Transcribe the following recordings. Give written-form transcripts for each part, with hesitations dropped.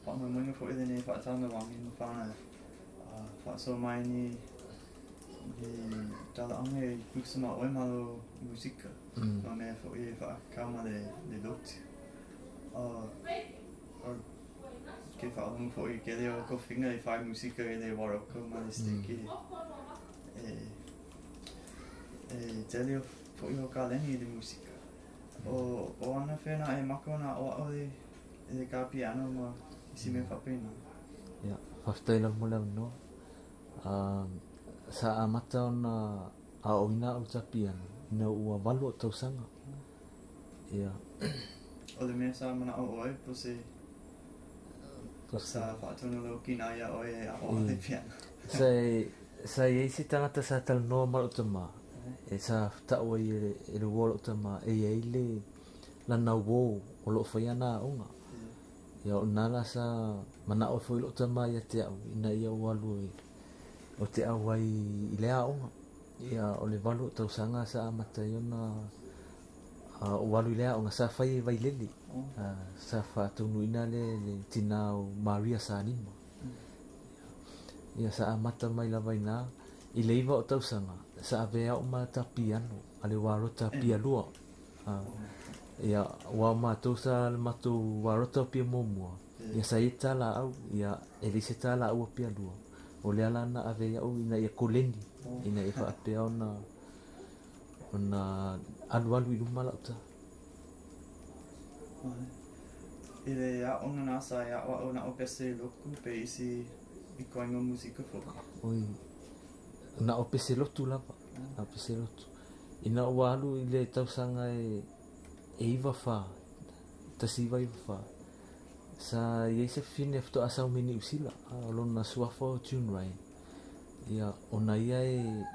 whamamunga fo I nei whaatanga wangi no whana whaaso mai ni tala ange kusama oi malo musika no me fo I whaakama le lotu ke whaamunga fo I ke leo ko whinga I whai musika I le waroko ma le stiki te leo fo I ho ka lengi le musika o ana whena e mako na o le ka piano ma isi me whapena ya whaftaila mula no sa amata ona a oina o ta piano ina ua walu o tausanga ya o le mea sa mana o oi po se sa whaatona lo kina ia oi a o le piano sa iei si tangata sa tal noa mara o ta maa e sa ta'ua I le wola o ta maa e iei le lana wou o lo whaiana onga ia o nala sa mana o foi lo ta maa ia te au ina ia walu o te au ai I lea onga ia o le walu o tausanga sa amata iona o walu I lea onga sa whai vai leli sa whaatunu ina le tina o Maria Sanima ia sa amata mai lava ina I le iwa o tausanga sa avea o ma ta piano a le warota pia lua ia wa matou sa matou warota pia momua ia sa ita la au ia elise ta la au pia lua o le ala na avea o ina ia koleni ina ia whaapea ona alu I luma la uta I le a onga nasa ia o na o pese loku pe isi I koinga musika fo oi na o pese lotu lava na pese lotu ina o alu I le tausanga e iwa wha tasiwa iwa wha sa iei se fine afto asau mini usila o lona suafa o tune rain ia ona ia le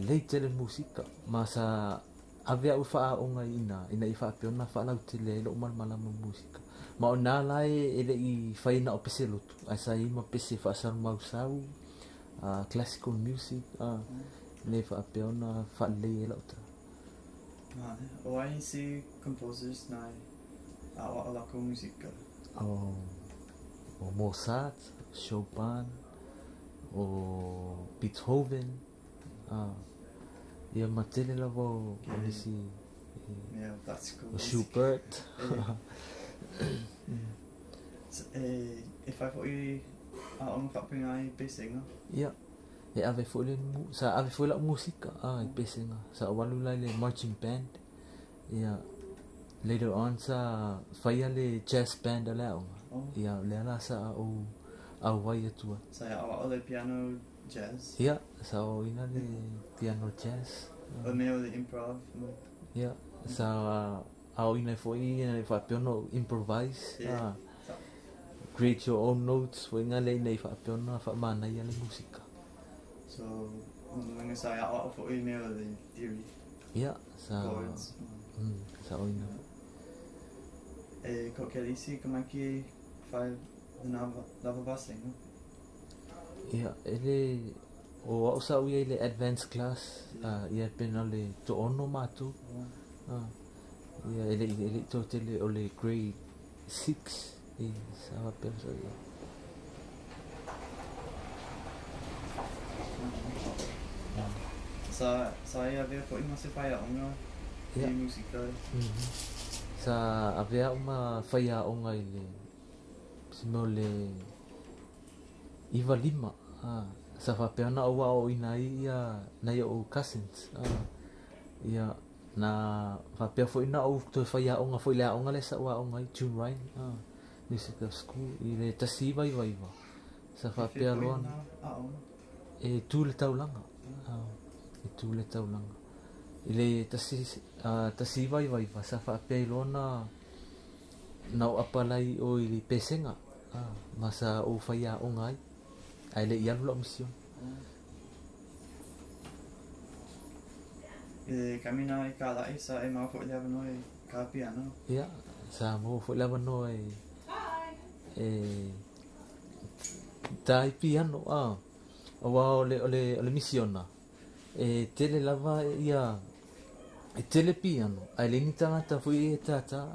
leite le musika ma sa avea u wha onga ina I wha peona wha lau te le lo malmalama musika ma o nā lai ele I whaina o pese lotu ai sa ima pese wha asau mausau classical music le wha peona wha lei e lauta o ai si composers nai a lako musika o Mozart, Chopin, o Beethoven ia matele lava o nisi yeah classical o Schubert e whai fo I a onga whapinga I pesenga ia e ave fo le sa ave fo la musika I pesenga sa walu lai le marching band ia later on sa whaia le jazz band ala onga ia le ala sa au wai atua sa ia o le piano jazz ia sa o ina le piano jazz o mea o le improv ia sa au ina fo ina e wha peona improvise create your own notes fo inga le ina I wha peona wha mana ia le musika so nga sa ia o fo I mea o le theory ia sa chords sa o ina e ko ke lisi kamaki whai lava basenga ia ele o au sa uia le advanced class ia pena le to ono matu ia ele to tele o le grade 6 sa va pensa ia sa ia vea ko ima se whai a onga I musika sa avea uma whai a onga I le simo le iwa lima sa whapeana o o ina ia na ia o cousins ia na whapea fo ina o to whai a onga fo I le a onga le sa ua onga I tune rain musical school I le tasi iwa sa whapea loa e tū le taulanga e tū le taulanga I le tasi iwa sa whapea loa na o apalai o I le pesenga masa o whai a onga ai le ia lula mission e kamina I ka lai sa e mau fo I lava no e ka piano ia sa mo fo lava no tai piano o wa ole misiona e tele lava ia e tele piano ai le ni tangata fo I tata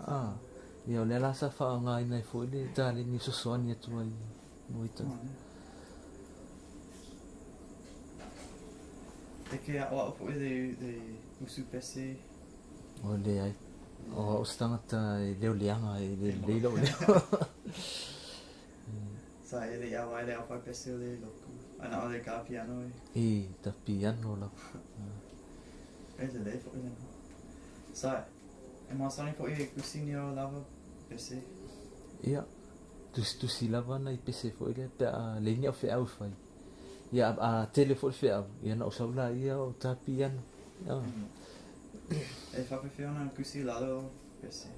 Ia o le la sa whaanga ina i fo le tale ni sosoani atua i moita. Te ke a oa fo de usu pese. O le ai. O stangata i leo leanga i le leila o leo. Sa e le awa e le awha pese o le loku. Ana o le ka piano e. I ta piano la. E le fo i le. Sa e masani fo i kusini o lava pese. Ia. Tu lava na i pese fo i le pe a leini au fe au fai. Ia a tele fo fe au. Ia na o saula ia o ta piano. E whapewhia ona kusi lalo pese.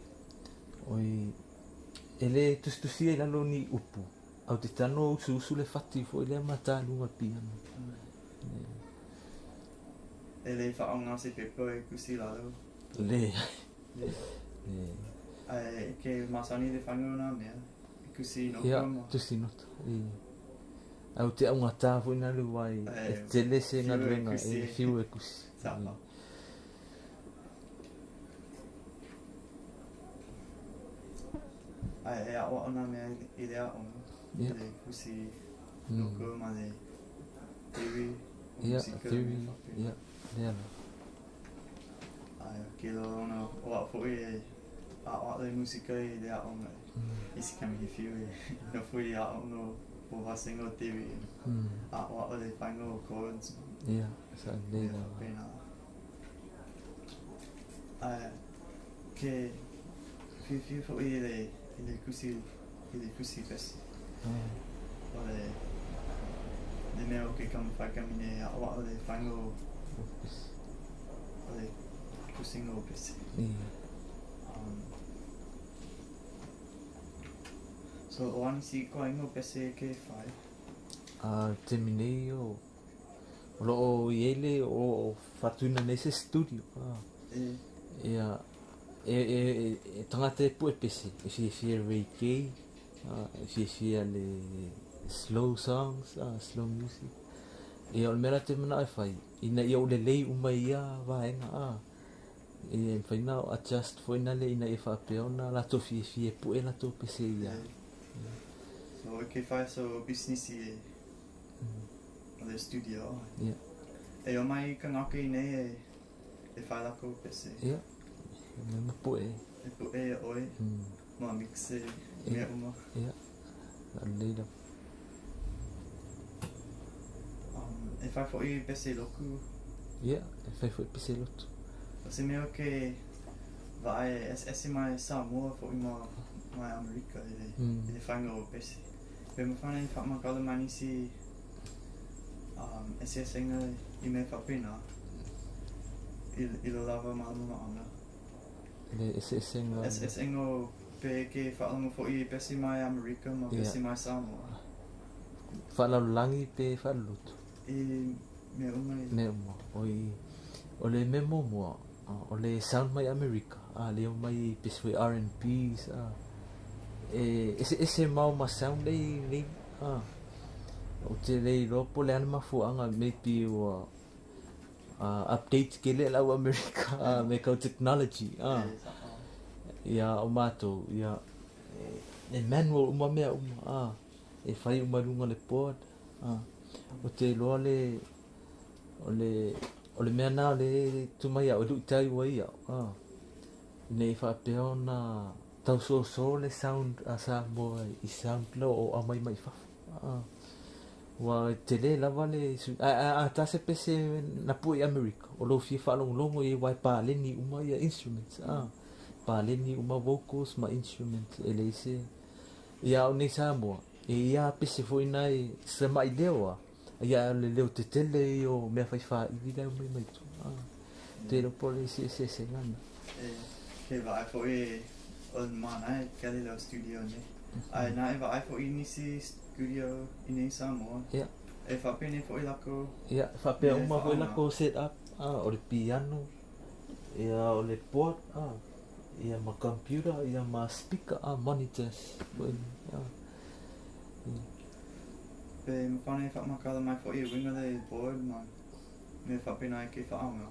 Oi. Ele tu e lalo ni upu. Au te tano usu le fati fo i le mata lunga piano. E le whaonga se pepo e kusi lalo. Le. Ke masani le whangauna mea. Kusi no Ia, kama. tusi nota. Au te au ngata fo ina lu wai. E tele se ngā ruenga e fiu e kusi. Sapa. E a oa ona mea I le a ona. Ia. Le kusi no kama le theory. Ia, theory. Ia, lea la. Ke lo ona oa fo e a oa le musika I le a ona. Isi kami I fiu e. No fo I a ona o wasingo theory. A oa o le whango chords. Ia, sa le la. Pena. Ke fiu fo I le kusi pesi. O le mea o ke kama whakamine a oa o le whango o le kusingo pesi. So o ani si ko ingo pese ke whai? Te minei o loo I ele o whatuna nese studio. Ia, tangata e pu e pese. E fia reggae. E fia le slow songs, slow music. Ia o mera te mana e whai. Ina ia o le lei uma ia vaenga. E whaina o adjust fo ina le ina e whapeona lato fia pu e lato pese ia. So ke whai so business I o le studio. Ia. E o mai ka ngaka I nei e whai lako pese. Ia. Me pu e. E pu e oi. Ma mixe mea uma. Ia. Leila. E whai fo I pese loku. Ia. E whai fo I pese lotu. O se mea ke vai ese mai Samoa fo I mai Amerika I le whango o pese. Pe ma whana I whamakala mani si ese senga I me whapena I lo lava malama ana. Le ese senga. Ese senga pe ke whaalama fo I pese mai Amerika ma pese mai Samoa. Whaalalangi pe whaalotu. Me uma I. Me uma. O le memo mua. O le sound mai Amerika. Leo mai pese fo R&Bs. Ese mau ma sound lei. O te lei ropo le ana mafuanga maybe o update ke le lau Amerika me kau technology. Ia o mato. Ia e manual uma mea uma. E whai uma lunga le board. O te loa le o le mea nā le tumai o lu tai wa ia. Nei whapeo na tau so le sound a sa mo I sound lo o amai mai whafu. Wa te le lava le a ta se pese na pui Amerika. O lo fie whalongongo I wai pa leni uma ia instruments. Pa leni uma vocals ma instruments. E le se ia o nei sa moa. E ia pese fo inai sa mai lewa. Ia le leo te tele o mea whai wha I leo mai tu. Te lo pole se ngana. Ke vai fo I on mana e kele lo studio ne. Ai na e vai fo I nisi studio I nei Samoa. Ia. E whapene fo I lako. Ia, whapea uma fo I lako set up. O le piano. Ia o le board. Ia ma computer. Ia ma speaker. Monitors. Pe me whane whamakala mai fo I winga le board ma. Me whapena e ke whaanga.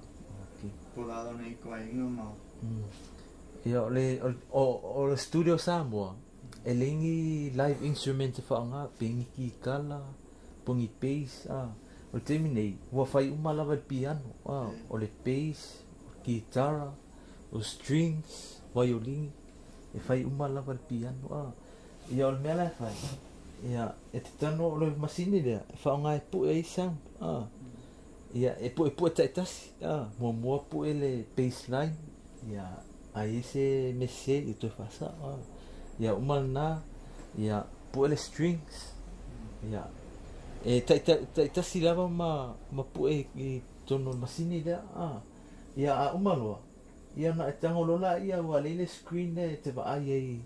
Po lalo nei koe inga ma. Ia o le studio Samoa e lengi live instrument fa nga pingi ki kala pungi bass o temi nei ua fai uma lava le piano o le bass o guitar o strings violin e fai uma lava le piano ia o le mea lai fai ia e te tano o le masini lea e fa nga e pu e sound ia e pu e taitasi mua pu e le bass line ia ai ese mese i to fasa ia uma na ia pu e le strings ia e taitasi lava ma pu e i tono masini lea ia a uma loa ia na e tango lola ia ua le screen e te vaai ai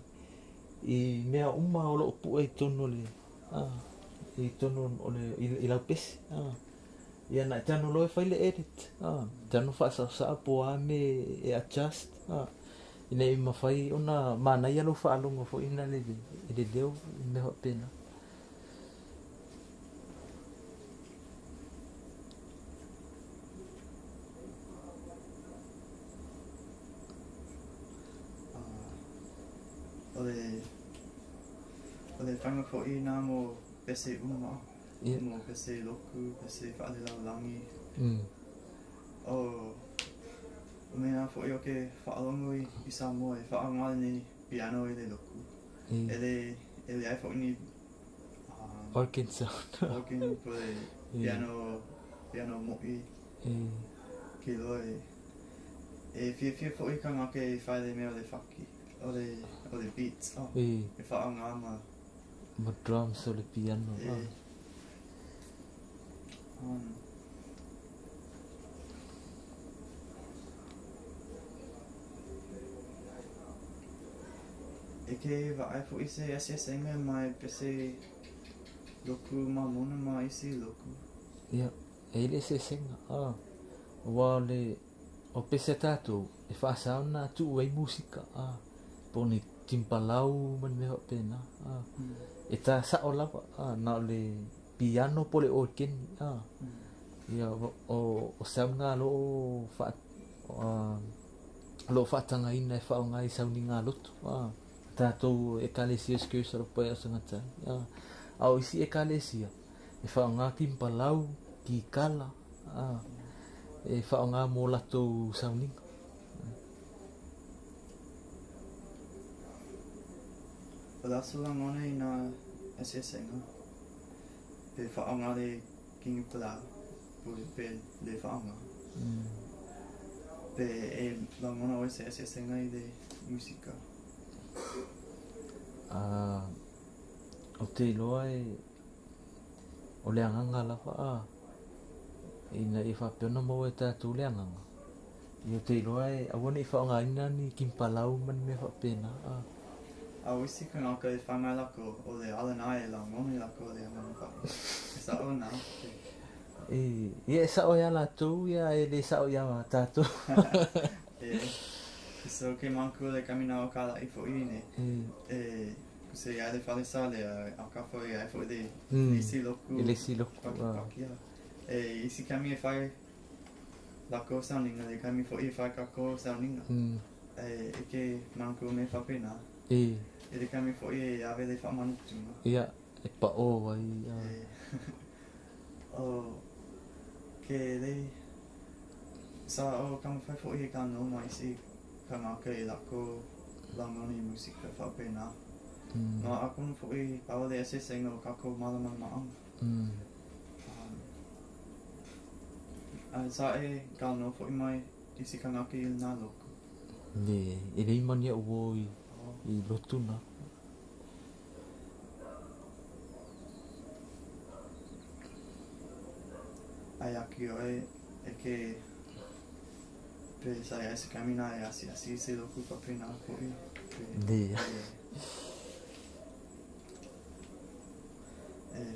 i mea uma o lo pu e tono le i tono o le i lau pesi ia na e tano loe fai le edit tano fasa sa po a me e adjust ina i mawhai ona mana ia lo whaalonga fo ina le leo me hoa pena. O le whanga fo ina mo pese uma, mo pese loku, pese whaale lau langi. O mea fo i o ke whaalongo i Samoa e whaangale ni piano i le loku. E le ai fo ini organ sound. Organ po le piano mo'i ki loe. E fia fo i ka ngake i whae le mea o le whaki. O le beats. E whaanga ma drums o le piano. E ke vaai fo ise senga mai pese loku ma mona ma isi loku. Ia, e le senga. Wa le o pese tatu e whaasau na tu wei musika. Poni timpalau man me hoa pena. E ta sa o lava na le piano po le organ. Ia o sau ngā lo whaatanga ina e whao ngai sau ni ngā lotu. Tātou e kalesia skirsa ro pai asangata. Au isi e kalesia. E whao ngā timpalau ki kala. E whao ngā mō latou sau ninga. O laso lang ona i nā senga. Pe whao ngā le kingi palau. Pe le whao ngā. Pe e lang ona o se senga i le musika. O te loa o le anganga lawa ina i whapeona mo e tātou le anganga i o te loa awana i whaonga ina ni kimpalau man me whapena A wisi ka ngaka e whangai lako o le alanai e la ngoni lako o le anganga e sa o nā e sa o ia lātou ia e le sa o ia tātou So ke manku le kamina o kala i fo ine. Se ia le whale sa le a kafo i ai fo le isi loku. I le isi loku. Isi kami e whai lako sauninga le kami fo i whai kako sauninga. E ke manku me whapena. E le kami fo i e ave le whamanutunga. Ia, e pa o wai. Ke le sa o kama whai fo i ka no mai isi ka ngaka i lako langoni musika whapena. Nā akun fo i pao le senga o kako malaman maanga. Sa e ka no fo i mai isi ka ngaka i nā loko. Le, e rei mani au o i lotuna. Ai aki o e ke pe sa ia se kamina e asi se loku whapena fo i. Le.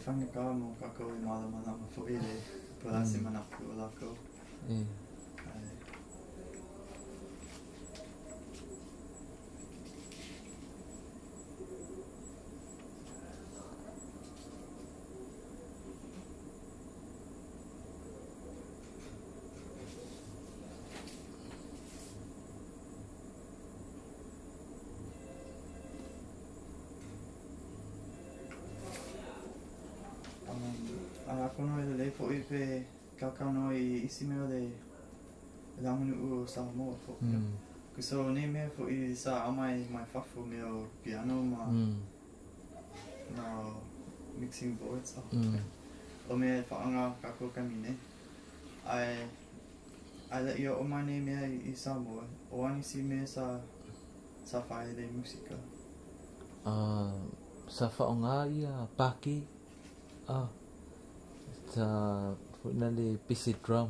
Whanga ka mo kako i malaman fo i le palasi manaku o lako. kono e le fo I pe kakano I isi mea le lamanu o Samoa fo. So ne mea fo I sa amai mai fafu mea o piano ma no mixing boards. O mea whaanga kako kamine. Ai let yo o mai ne mea I Samoa. O ani si mea sa whae le musika. Sa whaonga ia paki. Sa na le pisi drum.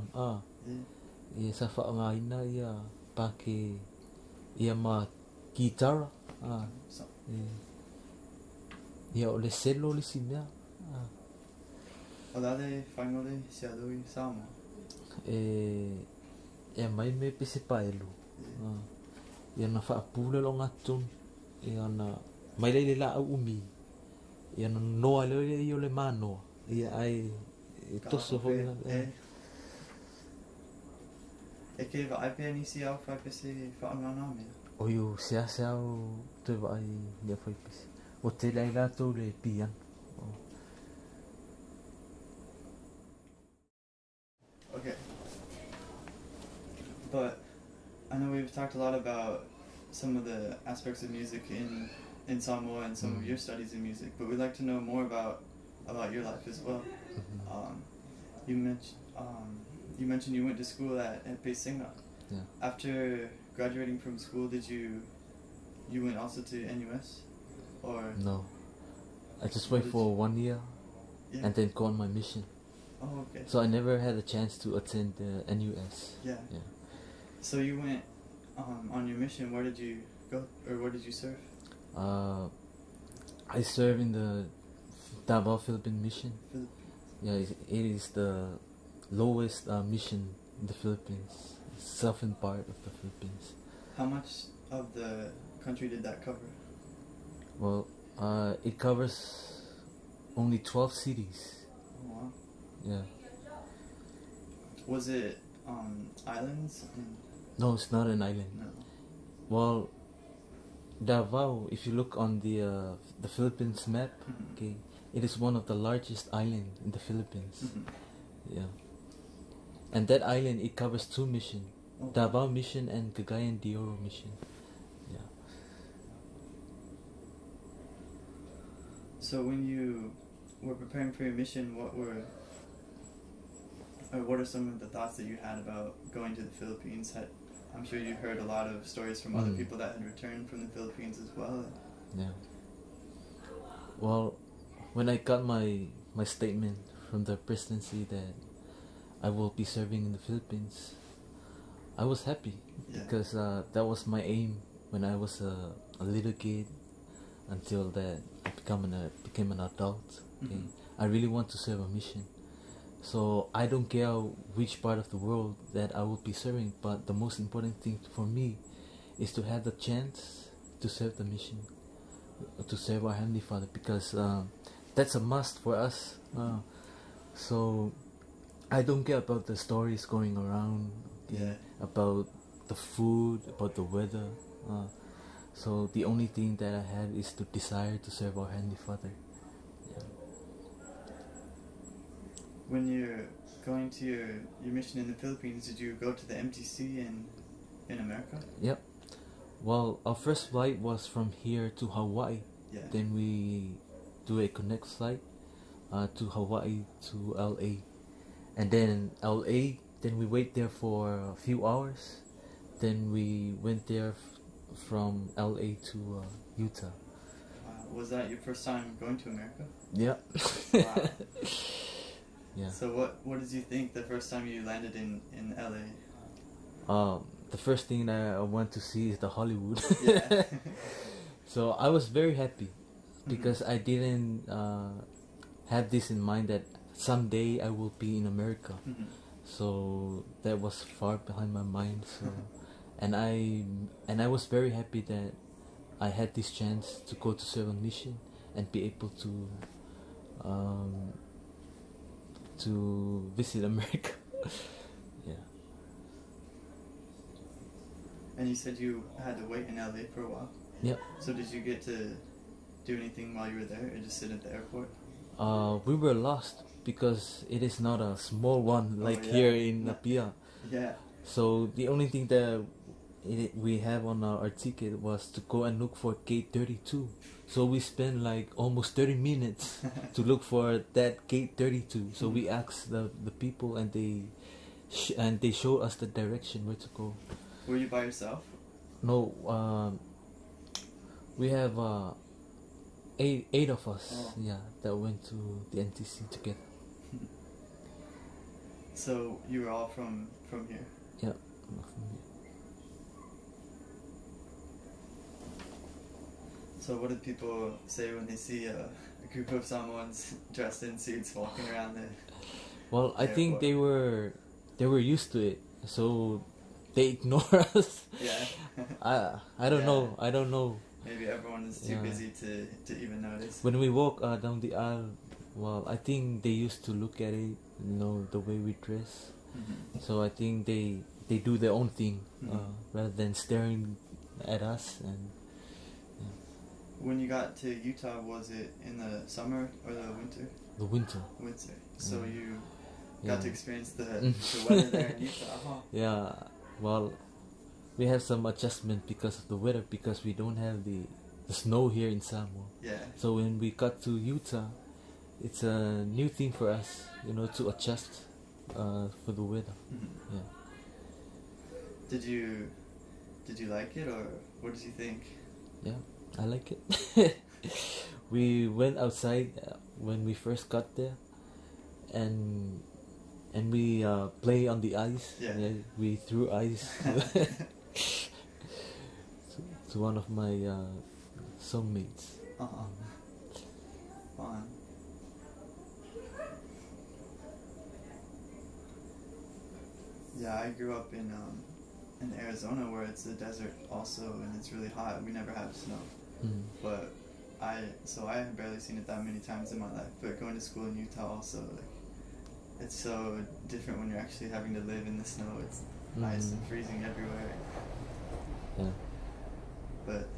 Ia sa whaonga ina ia paki ia ma guitar. Ia o le selo le si mea. O la le whaingo le si alo I Samoa. Ia mai me pisi paelu. Ia na whaapule lo ngatun. Ia na mai le la au umi. Ia na noa le I o le manoa. Ia ai toso hoi na. E ke wa ai pe nisi au whai pese whaangana mea. O iu sea o te wa ai nia whai pese. O te lai lato le pian. Okay. But I know we've talked a lot about some of the aspects of music in Samoa and some of your studies in music, but we'd like to know more about your life as well. You mentioned you went to school at Pesinga. Yeah. After graduating from school, did you went also to NUS, or no? I just wait for 1 year, and then go on my mission. Oh, okay. So I never had a chance to attend the NUS. Yeah. So you went on your mission. Where did you go, or where did you serve? I serve in the Davao Philippine Mission. Yeah, it is the lowest mission in the Philippines, southern part of the Philippines. How much of the country did that cover? Well, it covers only 12 cities. Oh, wow. Yeah. Was it islands? No, it's not an island. No. Well, Davao, if you look on the Philippines map, okay, it is one of the largest islands in the Philippines. Yeah. And that island, it covers 2 missions. Okay. Davao Mission and Cagayan de Oro Mission. Yeah. So when you were preparing for your mission, what are some of the thoughts that you had about going to the Philippines? I'm sure you heard a lot of stories from other people that had returned from the Philippines as well. Yeah. Well, when I got my statement from the presidency that I will be serving in the Philippines, I was happy because that was my aim when I was a little kid until that I became an adult. Okay? I really want to serve a mission. So I don't care which part of the world that I will be serving, but the most important thing for me is to have the chance to serve the mission, to serve our Heavenly Father, because that's a must for us. So I don't care about the stories going around, about the food, about the weather. So the only thing that I have is to desire to serve our Heavenly Father. When you're going to your mission in the Philippines, did you go to the MTC in America? Yep. Well, our first flight was from here to Hawaii. Yeah. Then we do a connect flight to Hawaii to LA. And then LA, then we wait there for a few hours. Then we went there from LA to Utah. Was that your first time going to America? Yeah. Wow. Yeah. So what did you think the first time you landed in LA? The first thing that I want to see is the Hollywood. Yeah. So I was very happy because I didn't have this in mind that someday I will be in America. So that was far behind my mind. So and I was very happy that I had this chance to go to serve a mission and be able to visit America. Yeah. And you said you had to wait in LA for a while? Yep. So did you get to do anything while you were there, or just sit at the airport? We were lost because it is not a small one like here in Apia. Yeah. So the only thing that we have on our ticket was to go and look for gate 32. So we spent like almost 30 minutes to look for that gate 32. So we asked the people, and they showed us the direction where to go. Were you by yourself? No, we have eight of us. Oh. Yeah, that went to the NTC together. So you were all from here? Yeah. So what did people say when they see a group of Samoans dressed in suits walking around there? Well, I think they were used to it, so they ignore us. Yeah. I don't know. I don't know. Maybe everyone is too busy to even notice. When we walk down the aisle, well, I think they used to look at it, the way we dress. Mm-hmm. So I think they do their own thing rather than staring at us. And when you got to Utah, was it in the summer or the winter? The winter. Winter. So you got to experience the weather there in Utah, huh? Yeah. Well, we have some adjustment because of the weather, because we don't have the snow here in Samoa. Yeah. So when we got to Utah, it's a new thing for us, to adjust for the weather. Mm-hmm. Yeah. Did you like it, or what did you think? Yeah, I like it. We went outside when we first got there, and we play on the ice. Yeah. We threw ice to one of my soulmates. Fun. Yeah, I grew up in Arizona, where it's a desert also, and it's really hot. We never have snow, but I have barely seen it that many times in my life. But going to school in Utah also, it's so different when you're actually having to live in the snow. It's ice and freezing everywhere. Yeah. But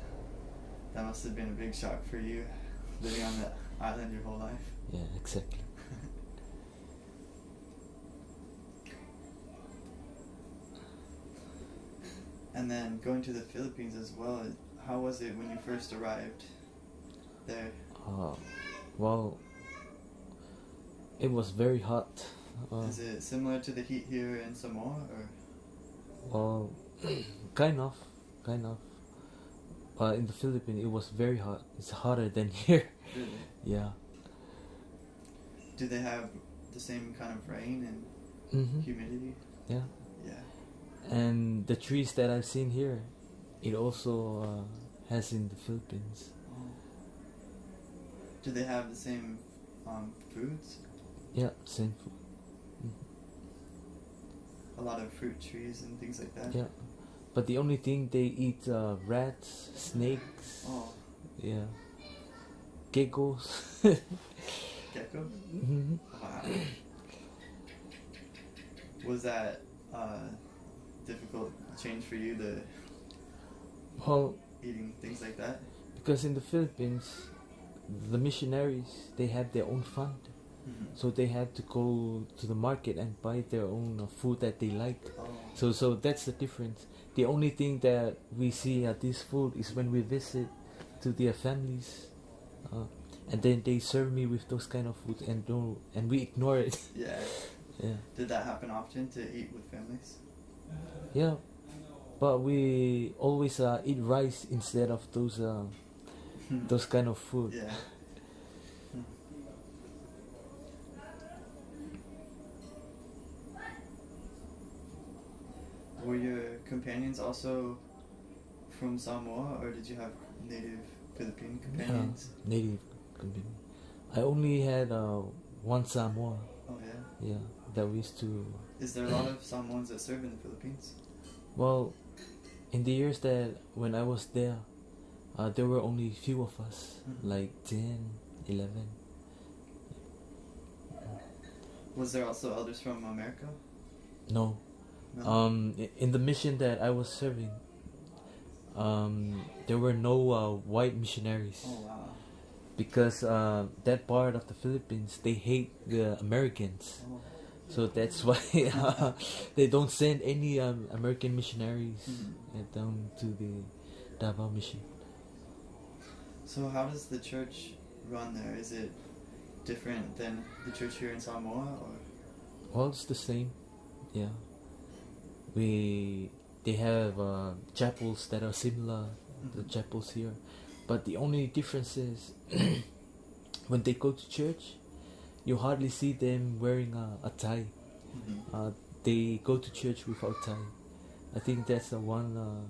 that must have been a big shock for you, living on that island your whole life. Yeah, exactly. And then going to the Philippines as well, how was it when you first arrived there? Well, it was very hot. Is it similar to the heat here in Samoa, or? Well, kind of. In the Philippines, it was very hot. It's hotter than here. Really? Yeah. Do they have the same kind of rain and humidity? Yeah. Yeah. And the trees that I've seen here, it also has in the Philippines. Oh. Do they have the same foods? Yeah, same food. A lot of fruit trees and things like that? Yeah. But the only thing they eat rats, snakes. Oh. Yeah. Geckos. Geckos? Mm-hmm. Wow. Was that difficult change for you, eating things like that? Because in the Philippines, the missionaries, they have their own fund. So they have to go to the market and buy their own food that they like. Oh. So that's the difference. The only thing that we see at this food is when we visit to their families, and then they serve me with those kind of food, and we ignore it. Yeah. Yeah. Did that happen often, to eat with families? Yeah, but we always eat rice instead of those kind of food. Yeah. Were your companions also from Samoa, or did you have native Philippine companions? Yeah, native companion. I only had one Samoa. Oh yeah? Yeah, that we used to... Is there a lot of Samoans that serve in the Philippines? Well, in the years that when I was there were only few of us, like 10, 11. Was there also others from America? No. In the mission that I was serving, there were no white missionaries. Oh wow. because that part of the Philippines, they hate the Americans. So that's why they don't send any American missionaries down to the Davao mission. So how does the church run there? Is it different than the church here in Samoa, or? Well, it's the same. Yeah. They have chapels that are similar to the chapels here, but the only difference is when they go to church, you hardly see them wearing a tie. They go to church without tie. I think that's the one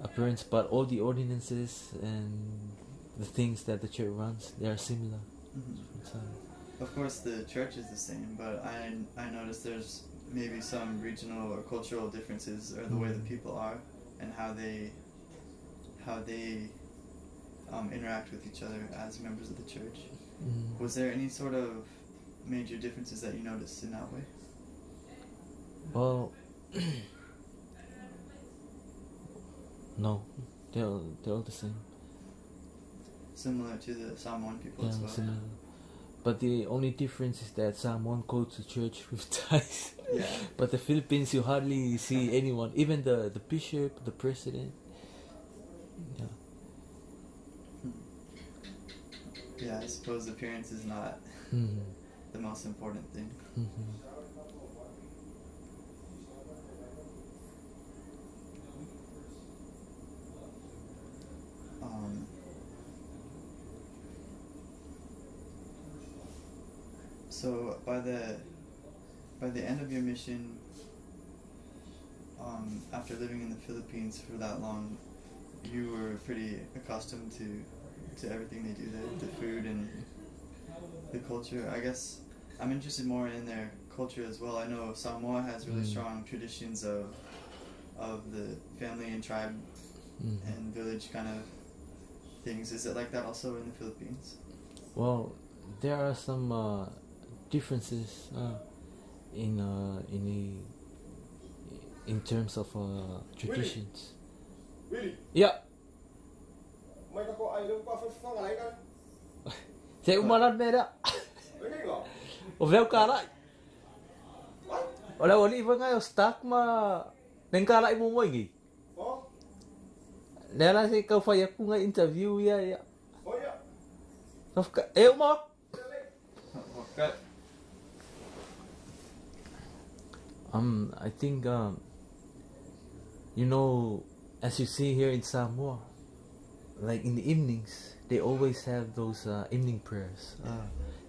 appearance, but all the ordinances and the things that the church runs, they are similar. Of course, the church is the same, but I noticed there's maybe some regional or cultural differences, or the way the people are, and how they interact with each other as members of the church. Was there any sort of major differences that you noticed in that way? Well, no, they're all the same. Similar to the Samoan people as well. Similar. But the only difference is that Samoan go to church with ties. Yeah. But the Philippines, you hardly see anyone, even the bishop, the president. Yeah. Yeah, I suppose appearance is not the most important thing. So by the end of your mission, after living in the Philippines for that long, you were pretty accustomed to everything they do there, the food and the culture. I guess I'm interested more in their culture as well. I know Samoa has really strong traditions of the family and tribe and village kind of things. Is it like that also in the Philippines? Well, there are some differences in terms of traditions. Uili. Yeah. May kako ayun pa sa ngalay kan. Saya umaran mera. Lagi ko. O veo cara. Wala wali ba nga stock ma neng kala mo mo gi. Oh. Nela si kau faya ku nga interview ya. Oh ya. Kafka mo. Okay. I think you know, as you see here in Samoa, like in the evenings, they always have those evening prayers.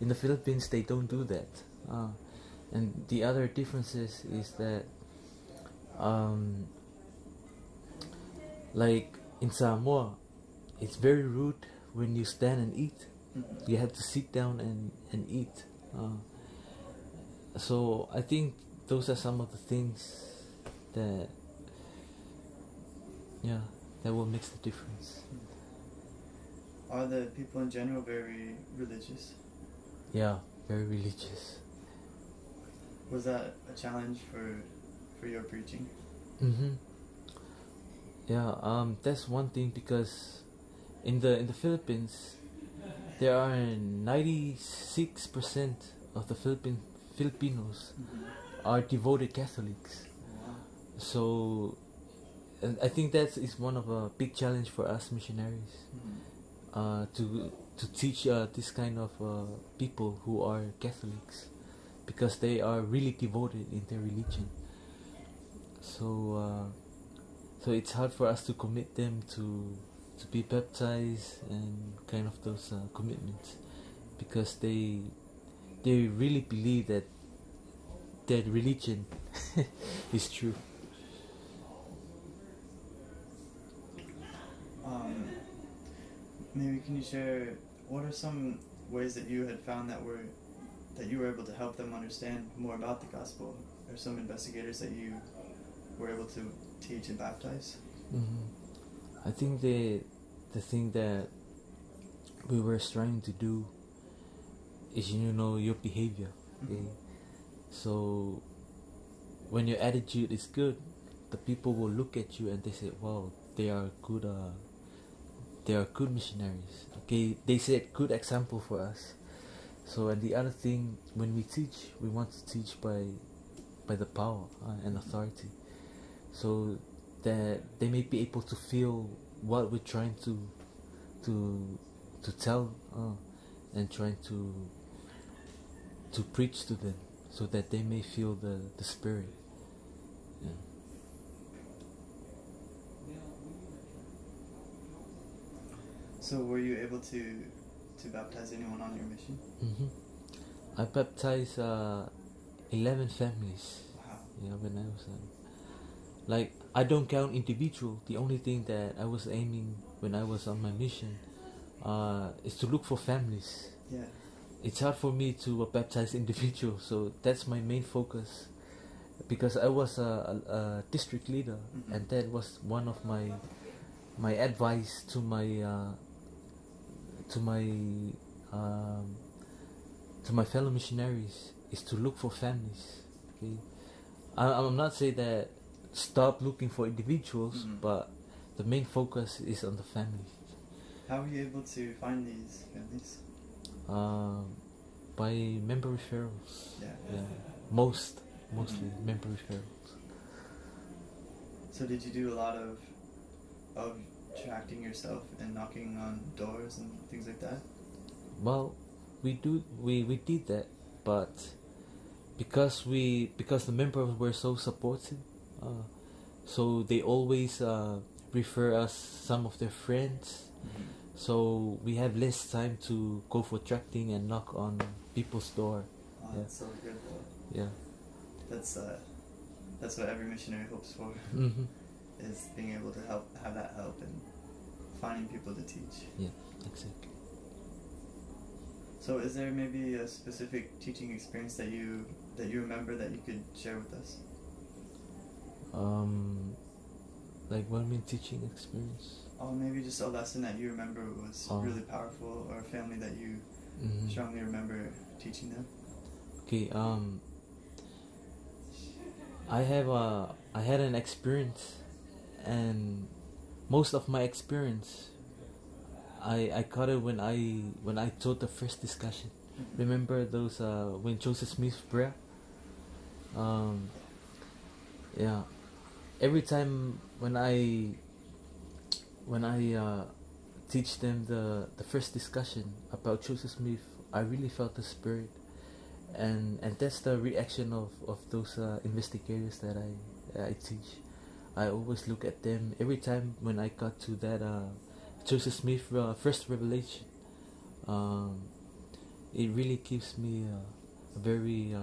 In the Philippines, they don't do that. And the other differences is that, like in Samoa, it's very rude when you stand and eat. You have to sit down and eat. So I think those are some of the things that, that will make the difference. Are the people in general very religious? Yeah, very religious. Was that a challenge for your preaching? Yeah, that's one thing, because in the Philippines, there are 96% of the Filipinos are devoted Catholics. So, and I think that is one of a big challenge for us missionaries, to teach this kind of people who are Catholics, because they are really devoted in their religion. So so it's hard for us to commit them to be baptized and kind of those commitments, because they really believe that religion is true. Maybe can you share what are some ways that you had found that you were able to help them understand more about the gospel, or some investigators that you were able to teach and baptize? I think the thing that we were trying to do is, your behavior. Okay? So when your attitude is good, the people will look at you and they say, wow, they are good they are good missionaries. Okay, they set good example for us. So, and the other thing, when we teach, we want to teach by the power and authority, so that they may be able to feel what we're trying to tell, and trying to preach to them, so that they may feel the spirit. Yeah. So were you able to baptize anyone on your mission? I baptized 11 families. Wow. Yeah, when I was like, I don't count individual. The only thing that I was aiming when I was on my mission is to look for families. Yeah. It's hard for me to baptize individuals, so that's my main focus, because I was a district leader, and that was one of my advice to my fellow missionaries, is to look for families. Okay, I'm not saying that stop looking for individuals, but the main focus is on the families. How were you able to find these families? By member referrals. Yeah. Mostly member referrals. So did you do a lot of attracting yourself and knocking on doors and things like that? Well, we did that, but because the members were so supportive, so they always refer us some of their friends. So we have less time to go for attracting and knock on people's door. Oh, that's so good. Yeah. That's what every missionary hopes for, is being able to have that help and finding people to teach. Yeah, exactly. So is there maybe a specific teaching experience that you remember that you could share with us? Like one main teaching experience. Or maybe just a lesson that you remember was really powerful, or a family that you strongly remember teaching them? Okay, I had an experience, and most of my experience I caught it when I taught the first discussion. Remember those when Joseph Smith's prayer? Yeah. Every time when I teach them the first discussion about Joseph Smith, I really felt the spirit, and that's the reaction of those investigators that I teach. I always look at them every time when I got to that Joseph Smith first revelation. It really gives me a very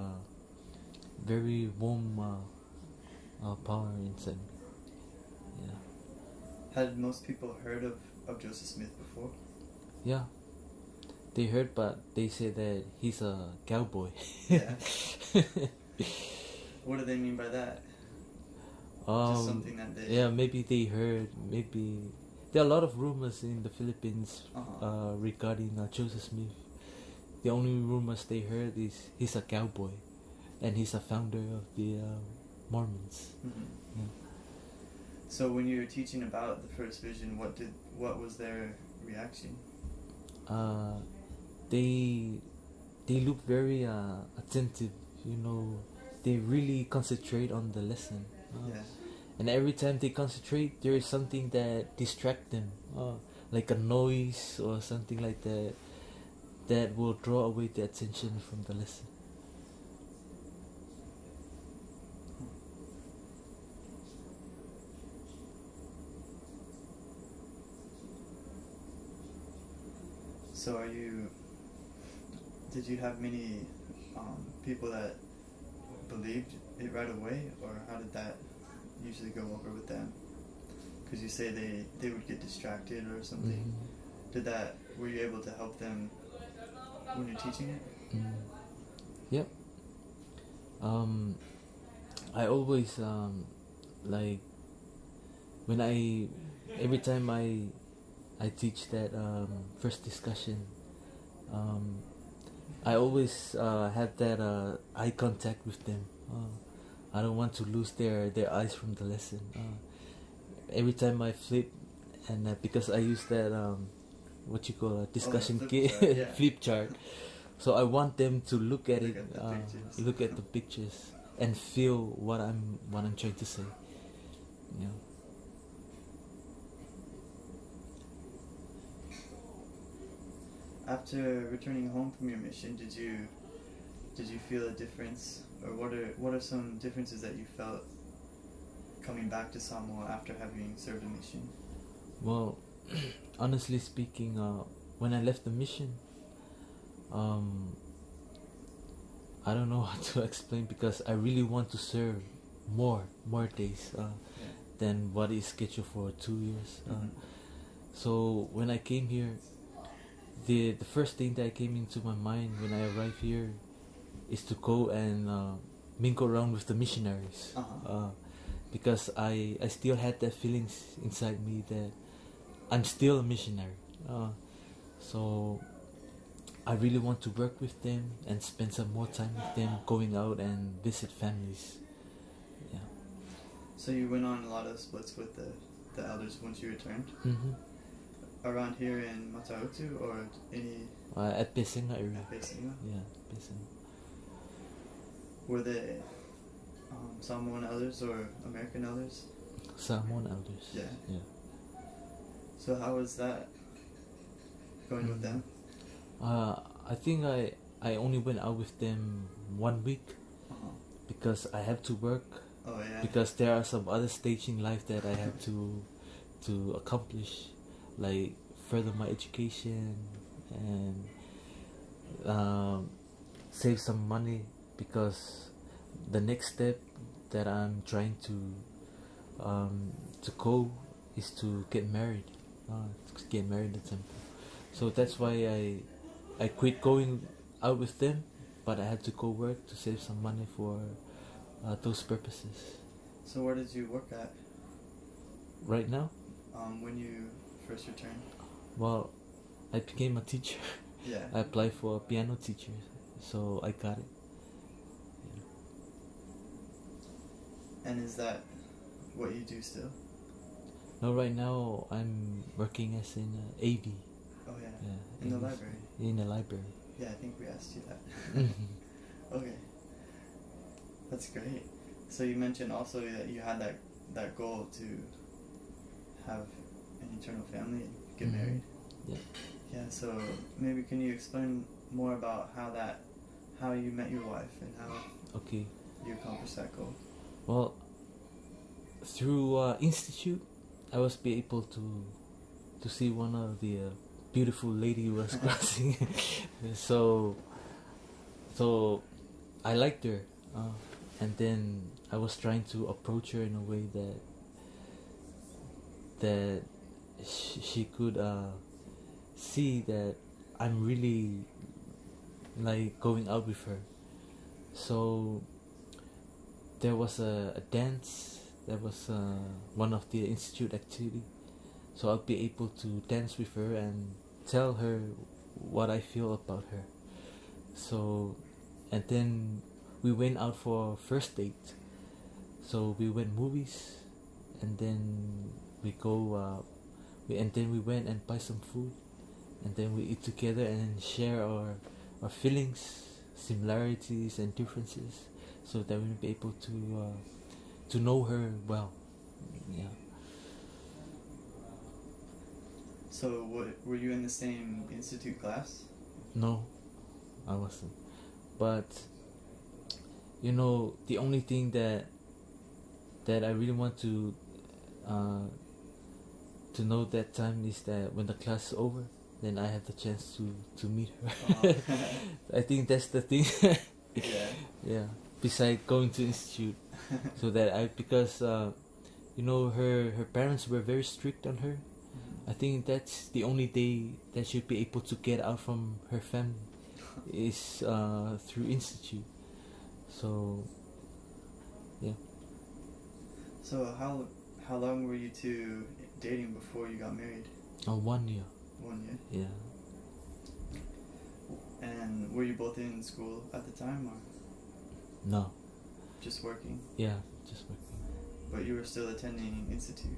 very warm power inside. Yeah. Had most people heard of Joseph Smith before? Yeah, they heard, but they say that he's a cowboy. Yeah. What do they mean by that? Just something that they... Yeah, maybe they heard. Maybe there are a lot of rumors in the Philippines regarding Joseph Smith. The only rumors they heard is he's a cowboy, and he's a founder of the Mormons. Yeah. So when you were teaching about the first vision, what was their reaction? They look very attentive. You know, they really concentrate on the lesson. Yeah. And every time they concentrate, there is something that distract them, like a noise or something like that, that will draw away the attention from the lesson. So did you have many people that believed it right away, or how did that usually go over with them? Because you say they would get distracted or something. Were you able to help them when you're teaching it? Yep. I always like when every time I teach that first discussion, I always have that eye contact with them. I don't want to lose their eyes from the lesson. Every time I flip and because I use that what you call a discussion flip kit chart, yeah. flip chart, so I want them to look at Look it, at the pictures. look at the pictures, and feel what I'm trying to say. Yeah. After returning home from your mission, did you feel a difference, or what are some differences that you felt coming back to Samoa after having served a mission? Well, honestly speaking, when I left the mission, I don't know how to explain, because I really want to serve more days than what is scheduled for 2 years. So when I came here, the first thing that came into my mind when I arrived here is to go and mingle around with the missionaries, because I still had that feelings inside me that I'm still a missionary. So I really want to work with them and spend some more time with them, going out and visit families. Yeah. So you went on a lot of splits with the elders once you returned? Around here in Matautu or any... At Pesenga area. At Pesenga? Yeah, Pesenga. Were they Samoan elders or American elders? Samoan elders. Yeah. Yeah. So how was that going with them? I think I only went out with them 1 week because I have to work. Oh yeah. Because there are some other stage in life that I have to accomplish, like further my education and save some money, because the next step that I'm trying to go is to get married. To get married at temple. So that's why I quit going out with them, but I had to go work to save some money for those purposes. So where did you work at? Right now? When you first returned? Well, I became a teacher. Yeah. I applied for a piano teacher, so I got it. Yeah. And is that what you do still? No, right now I'm working as an AD. Oh yeah. Yeah. In the library? In the library. Yeah, I think we asked you that. Okay. That's great. So you mentioned also that you had that goal to have an eternal family and get married. Yeah. Yeah, so maybe can you explain more about how you met your wife and how you accomplished that goal? Well, through Institute, I was be able to see one of the beautiful lady who was crossing. so I liked her, and then I was trying to approach her in a way that she could see that I'm really like going out with her. So there was a dance that was one of the institute activity, so I'll be able to dance with her and tell her what I feel about her. So, and then we went out for first date. So we went movies, and then we went and buy some food, and then we eat together and share our feelings, similarities and differences, so that we'll be able to know her well. Yeah. So were you in the same institute class? No, I wasn't. But you know, the only thing that I really want to know that time is that when the class is over, then I have the chance to meet her. I think that's the thing. Yeah. Yeah. Besides going to institute, so that because you know, her parents were very strict on her. I think that's the only day that she'll be able to get out from her family is through institute. So yeah. So how long were you two dating before you got married? 1 year. 1 year. Yeah. And were you both in school at the time, or No. just working? Yeah, just working. But you were still attending institute.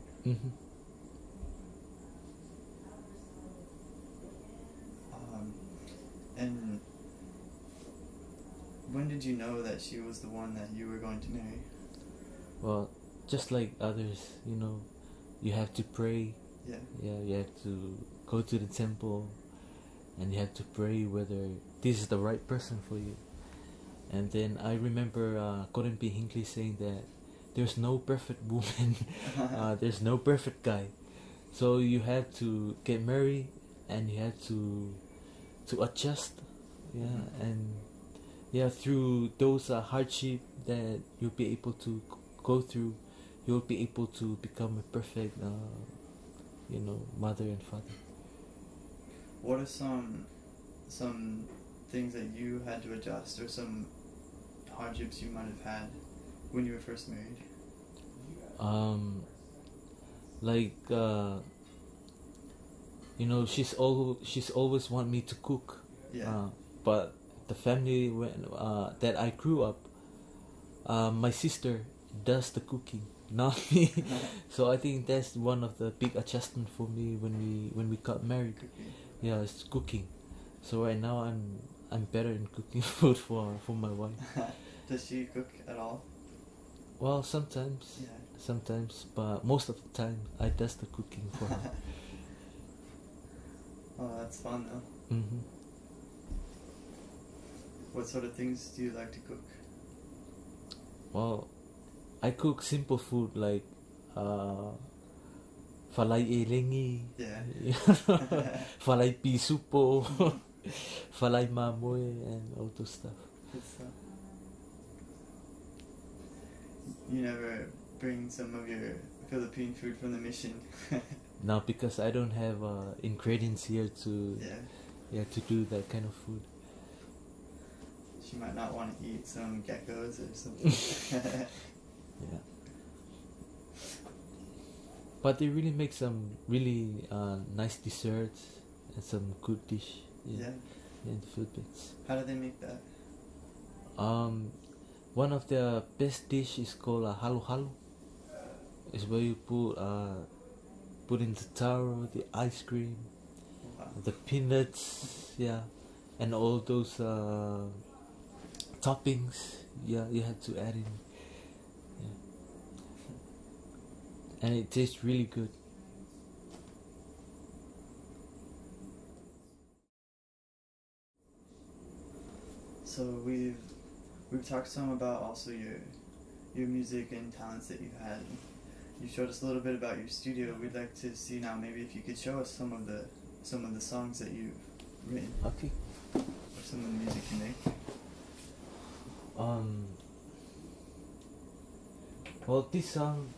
when did you know that she was the one that you were going to marry? Well, just like others, you know, you have to pray. Yeah. Yeah, you have to go to the temple, and you have to pray whether this is the right person for you. And then I remember Corin B. Hinckley saying that there's no perfect woman, there's no perfect guy. So you have to get married, and you have to adjust, yeah, and yeah, through those hardship that you'll be able to go through, you'll be able to become a perfect, you know, mother and father. What are some things that you had to adjust, or some hardships you might have had when you were first married? Like you know, she's always want me to cook. Yeah. But the family that I grew up, my sister does the cooking, not me. So I think that's one of the big adjustment for me when we got married. Cooking. Yeah, it's cooking. So right now I'm better in cooking food for my wife. Does she cook at all? Well, sometimes. Yeah. Sometimes, but most of the time I does the cooking for her. Oh, that's fun though. Mm-hmm. What sort of things do you like to cook? Well, I cook simple food like falay elengi, Yeah. falay pisupo, falay mamoy, and all those stuff. Good stuff. You never bring some of your Philippine food from the mission? Now, because I don't have ingredients here to to do that kind of food. She might not want to eat some geckos or something. Yeah. But they really make some really nice desserts and some good dish in the Philippines. How do they make that? One of the best dish is called halo-halo. It's where you put in the taro, the ice cream, Wow. the peanuts, yeah, and all those toppings. Yeah, you have to add in. Yeah. And it tastes really good. So we've talked some about also your music and talents that you've had. You showed us a little bit about your studio. We'd like to see now, maybe if you could show us some of the songs that you've written. Okay. Or some of the music you make. Well, this song,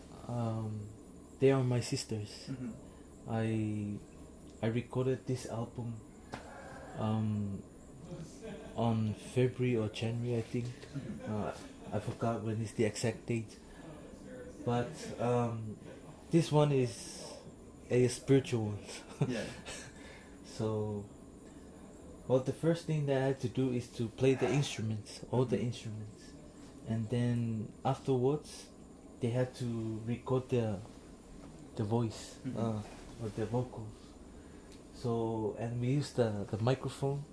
they are my sisters. Mm-hmm. I recorded this album on February or January, I think. I forgot when is the exact date. But this one is a spiritual one. Yeah. So, well, the first thing that I had to do is to play the instruments, all the instruments, and then afterwards they had to record the voice or the vocals. So, and we used the microphone,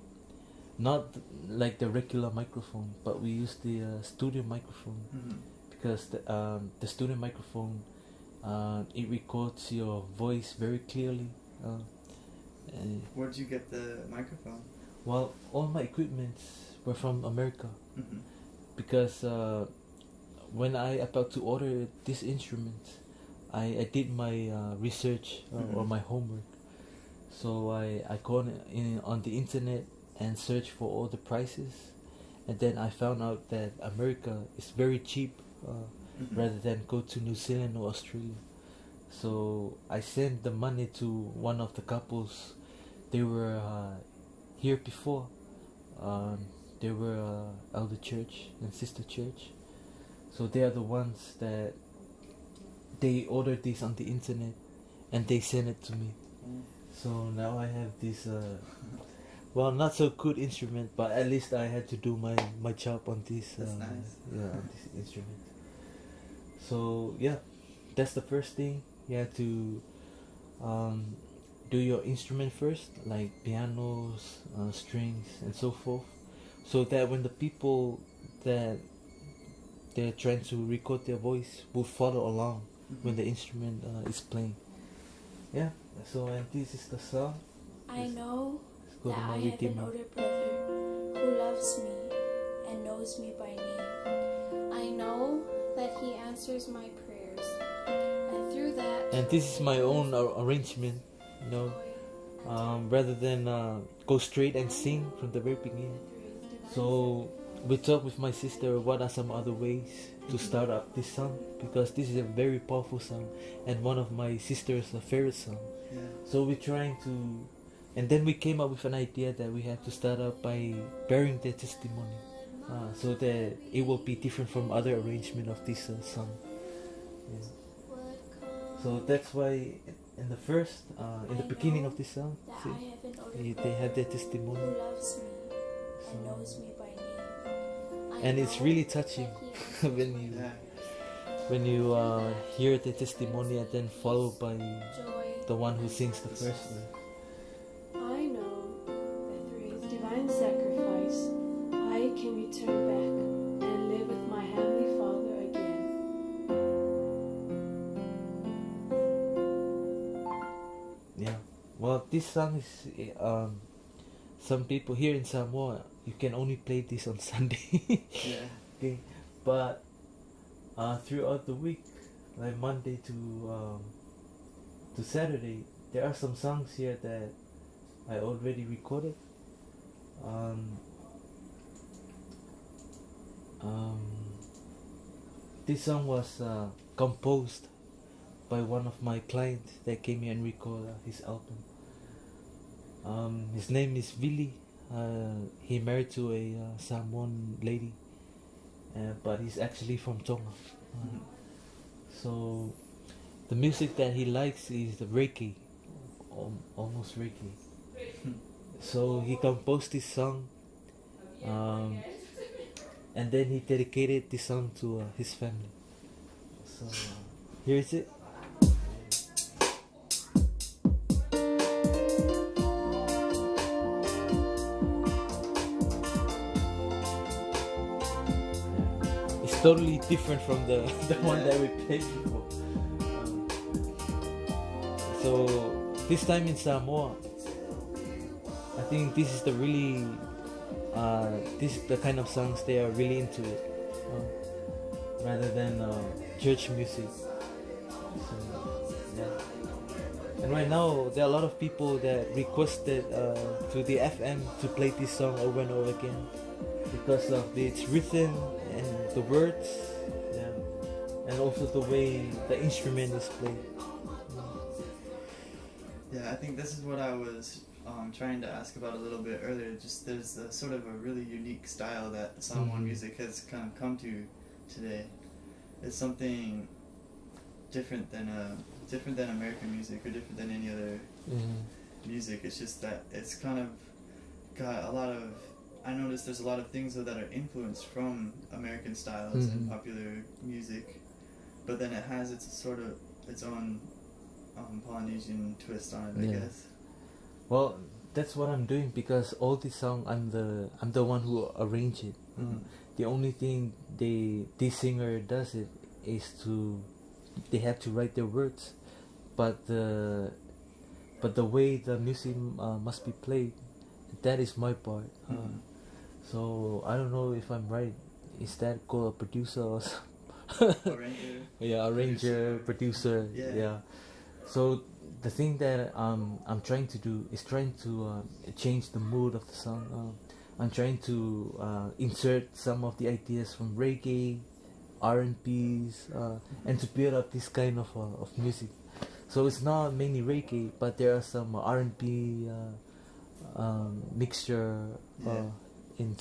not like the regular microphone, but we used the studio microphone. Mm-hmm. Because the studio microphone, it records your voice very clearly. Where did you get the microphone? Well, all my equipments were from America. Mm-hmm. Because when I about to order this instrument, I did my research or my homework. So I go on the internet and search for all the prices, and then I found out that America is very cheap. Rather than go to New Zealand or Australia. So I sent the money to one of the couples. They were here before. They were elder church and sister church. So they are the ones that they ordered this on the internet and they sent it to me. So now I have this well, not so good instrument, but at least I had to do my job on this. That's nice. Yeah, on this instrument. So yeah, that's the first thing. You have to do your instrument first, like pianos, strings, and so forth, so that when the people that they're trying to record their voice will follow along when the instrument is playing. Yeah. So and this is the song. I know Go that to I my have an Redeemer. older brother who loves me and knows me by name. I know that he answers my prayers, and through that, And this is my own arrangement, you know. Rather than go straight and sing from the very beginning. So we talked with my sister what are some other ways to start up this song, because this is a very powerful song and one of my sister's favorite song. Yeah. So we're trying to, and then we came up with an idea that we have to start up by bearing their testimony, so that it will be different from other arrangement of this song. Yeah. So that's why in the first, in the beginning of this song, that see, I have an older they brother have their testimony. who loves me So, and knows me by name. I and it's know really that touching he answers when my you Yeah. when you hear the testimony and then followed by joy the one who and sings the happiness. first verse. I know that through his divine sacrifice, I can return back and live with my Heavenly Father again. Yeah. Well, this song is some people here in Samoa, you can only play this on Sunday. Yeah. Okay, but throughout the week, like Monday to Saturday, there are some songs here that I already recorded. This song was composed by one of my clients that came here and recorded his album. His name is Uili. He married to a Samoan lady, but he's actually from Tonga. So the music that he likes is the reggae, almost reggae. So he composed this song, and then he dedicated this song to his family. So here is it. It's totally different from the one that we played before. So this time in Samoa, I think this is the really this is the kind of songs they are really into it, rather than church music. So, yeah. And right now there are a lot of people that requested to the FM to play this song over and over again because of its rhythm and the words, yeah, and also the way the instrument is played. Yeah, I think this is what I was trying to ask about a little bit earlier. Just there's a sort of a really unique style that Samoan music has kind of come to today. It's something different than American music or different than any other music. It's just that it's kind of got a lot of. I noticed there's a lot of things though that are influenced from American styles and popular music, but then it has its own Polynesian twist on it, I guess. Well, that's what I'm doing because all this song I'm the one who arranged it. The only thing this singer does it is they have to write their words, but the way the music must be played, that is my part. So I don't know if I'm right. Is that called a producer or something? Arranger. Yeah, arranger, producer. Yeah. So the thing that I'm trying to do is trying to change the mood of the song. I'm trying to insert some of the ideas from reggae, R&B's, and to build up this kind of music. So it's not mainly reggae, but there are some R&B mixture in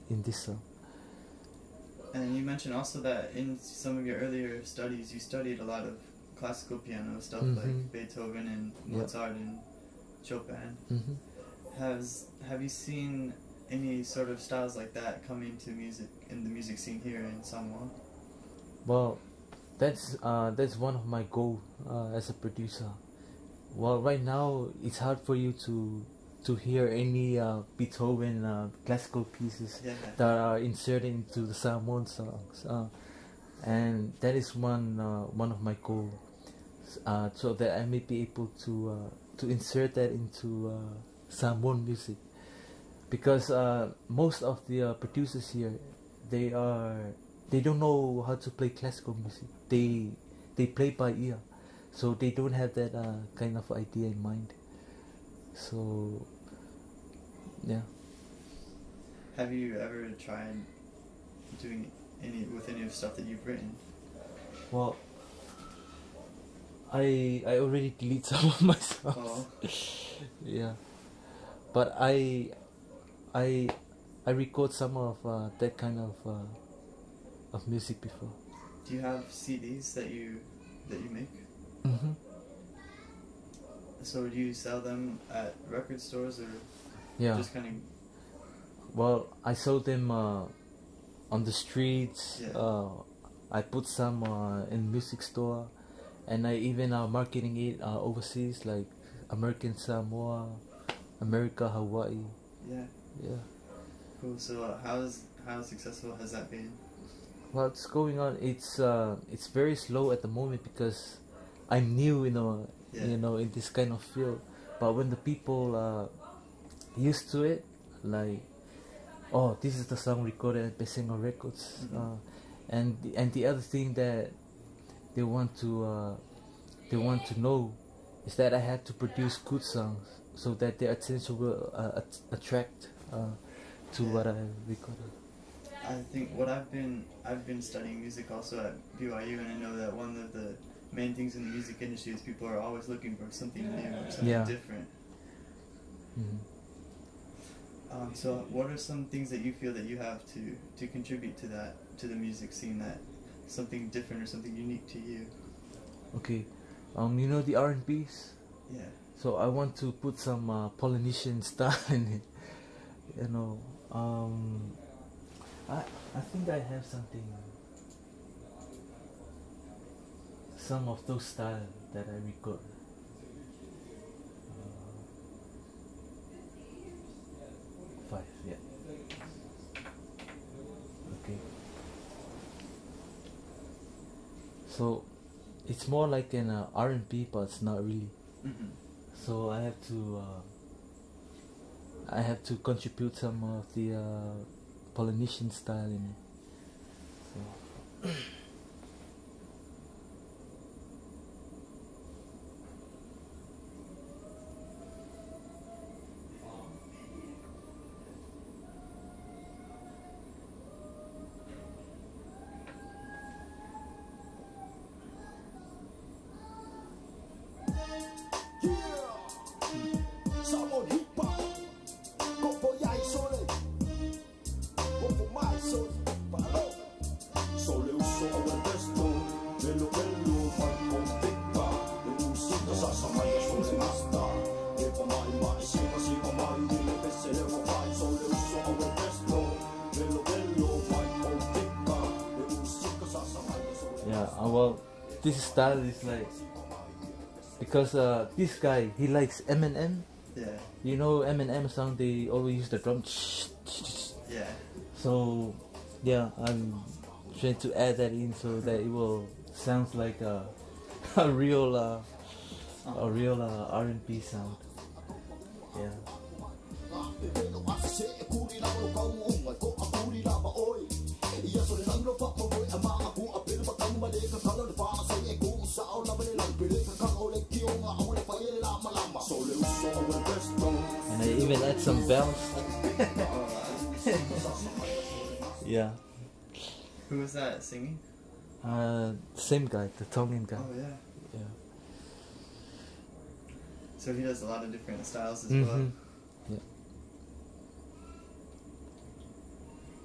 this song. And you mentioned also that in some of your earlier studies, you studied a lot of classical piano stuff like Beethoven and Mozart and Chopin. Have you seen any sort of styles like that come into music in the music scene here in Samoa? Well, that's one of my goals as a producer. Well, right now it's hard for you to to hear any Beethoven classical pieces that are inserted into the Samoan songs, and that is one of my goals, so that I may be able to insert that into Samoan music, because most of the producers here, they don't know how to play classical music. They play by ear, so they don't have that kind of idea in mind. So yeah. Have you ever tried doing any of the stuff that you've written? Well, I already deleted some of my songs. Oh. Yeah, but I record some of that kind of music before. Do you have CDs that you make? Mm-hmm. So do you sell them at record stores, or just kind of? Well, I sold them on the streets. Yeah. I put some in music store, and I even marketing it overseas, like American Samoa, America, Hawaii. Yeah. Yeah. Cool. So how successful has that been? What's going on? It's very slow at the moment because I'm new, in this kind of field. But when the people used to it, like, oh, this is the song recorded at Pesengo Records, and the other thing that they want to know is that I have to produce good songs so that their attention will attract to what I recorded. I think what I've been studying music also at BYU, and I know that one of the main things in the music industry is people are always looking for something new or something different. Mm-hmm. So what are some things that you feel that you have to contribute to the music scene, that something different or something unique to you? Okay, the R&Bs? Yeah. So I want to put some Polynesian style in it, I think I have some of those styles that I record. Five, yeah. Okay. So it's more like an R&B, but it's not really. Mm-hmm. So I have to contribute some of the Polynesian style in it. So well, this style is like, because this guy, he likes Eminem. Yeah. You know Eminem song, they always use the drum. Yeah. So yeah, I'm trying to add that in so that it will sound like a real R&B sound. Yeah. And I even add some bells. Yeah. Who was that singing? Same guy, the Tongan guy. Oh yeah. Yeah. So he does a lot of different styles as well. Yeah.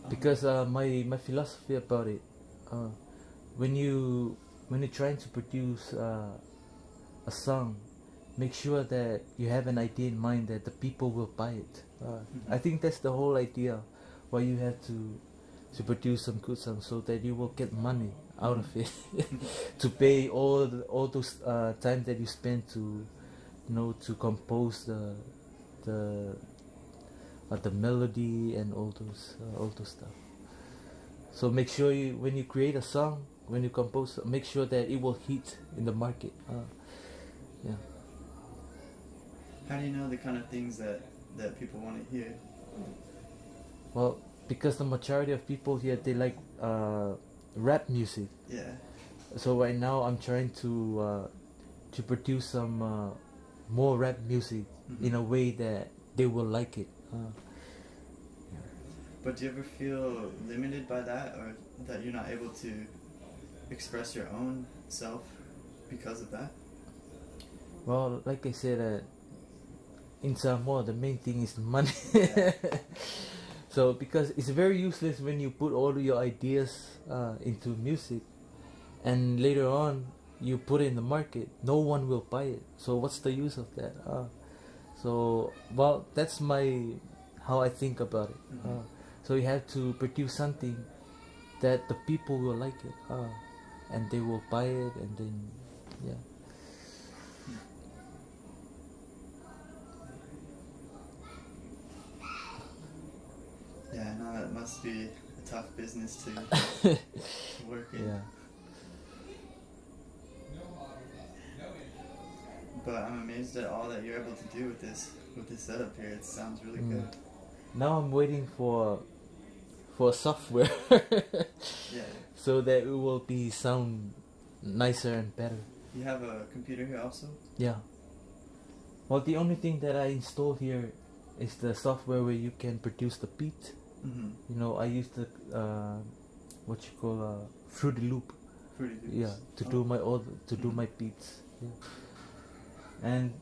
Because my philosophy about it, when you're trying to produce a song, make sure that you have an idea in mind that the people will buy it. I think that's the whole idea why you have to produce some good songs, so that you will get money out of it to pay all those time that you spend to compose the melody and all those stuff. So make sure when you create a song, when you compose, make sure that it will hit in the market. Yeah. How do you know the kind of things that people want to hear? Well, because the majority of people here, they like rap music. Yeah. So right now I'm trying to produce some more rap music in a way that they will like it. But do you ever feel limited by that, or that you're not able to express your own self because of that? Well, like I said, in Samoa, the main thing is money. So because it's very useless when you put all your ideas into music, and later on you put it in the market, no one will buy it. So what's the use of that? So well, that's how I think about it. So you have to produce something that the people will like it, and they will buy it, and then yeah. Yeah, no, that must be a tough business to work in. Yeah. But I'm amazed at all that you're able to do with this setup here. It sounds really good. Now I'm waiting for software Yeah. so that it will be sound nicer and better. You have a computer here also? Yeah. Well, the only thing that I installed here is the software where you can produce the beat. You know, I use the what you call Fruity Loop. Fruity Loops. Yeah, to do my beats. Yeah. And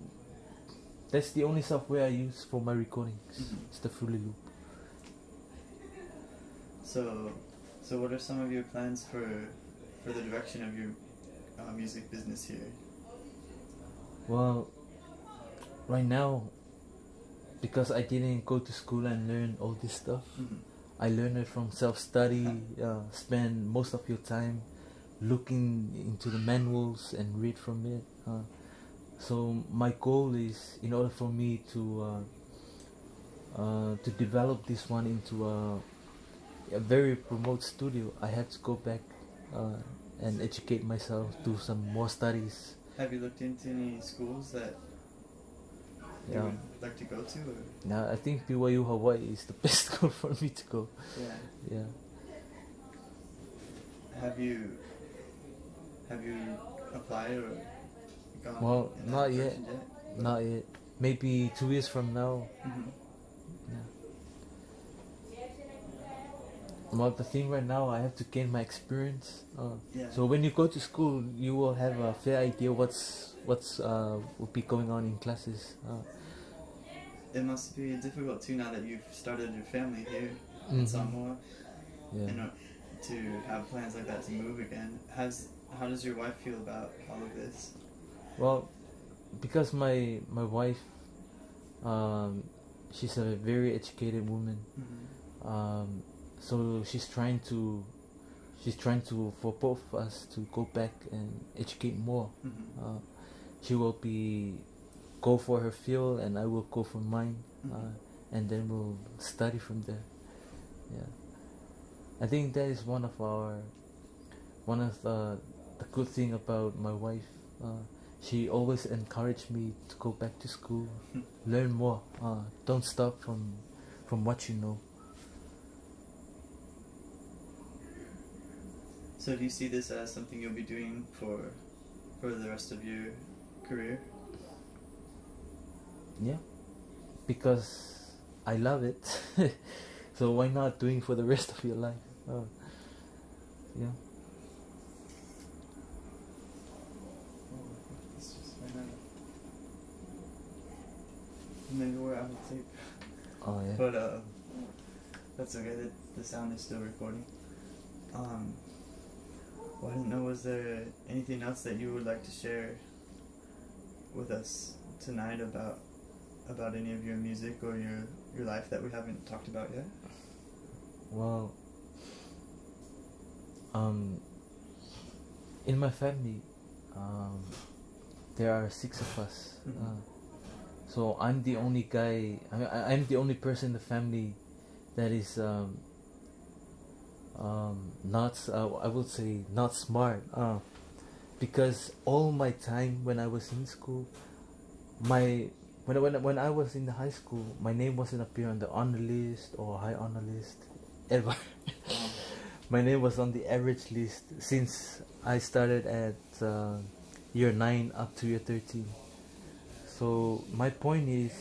that's the only software I use for my recordings. It's the Fruity Loop. So what are some of your plans for the direction of your music business here? Well, right now, because I didn't go to school and learn all this stuff, I learned it from self-study. Spend most of your time looking into the manuals and read from it. So my goal is, in order for me to develop this one into a very remote studio, I have to go back and educate myself, do some more studies. Have you looked into any schools that you would like to go to? Or? Now I think BYU Hawaii is the best school for me to go. Yeah. Have you applied or gone? Well, in that not yet. direction yet? Not yet. Maybe 2 years from now. Yeah. Well, the thing right now, I have to gain my experience. So when you go to school, you will have a fair idea what's will be going on in classes. It must be difficult too now that you've started your family here in Samoa. Yeah. And to have plans like that to move again. How does your wife feel about all of this? Well, because my wife, she's a very educated woman. So she's trying to for both of us to go back and educate more. She will go for her field, and I will go for mine, and then we'll study from there. Yeah, I think that is one of the good thing about my wife. She always encouraged me to go back to school, learn more. Don't stop from what you know. So do you see this as something you'll be doing for the rest of your career? Yeah, because I love it. So why not doing for the rest of your life? Yeah. It's just maybe we're out of tape. Oh yeah. But that's okay. The sound is still recording. Well, I don't know. Was there anything else that you would like to share with us tonight about any of your music or your life that we haven't talked about yet? Well, in my family, there are 6 of us. So I'm the only guy. I'm the only person in the family that is not. I would say not smart. Because all my time when I was in school, when I was in the high school, my name wasn't appear on the honor list or high honor list ever. My name was on the average list since I started at year 9 up to year 13. So my point is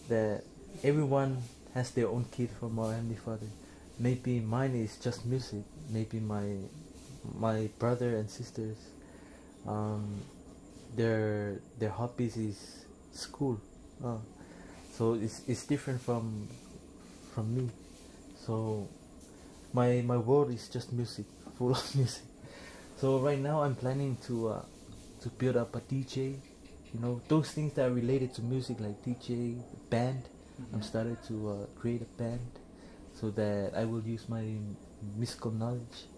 that everyone has their own kid from our Heavenly Father. Maybe mine is just music. Maybe my brother and sisters, their hobbies is school. So it's different from me. So my world is just music, full of music. So right now I'm planning to build up a DJ, those things that are related to music, like DJ, band. I'm starting to create a band so that I will use my musical knowledge.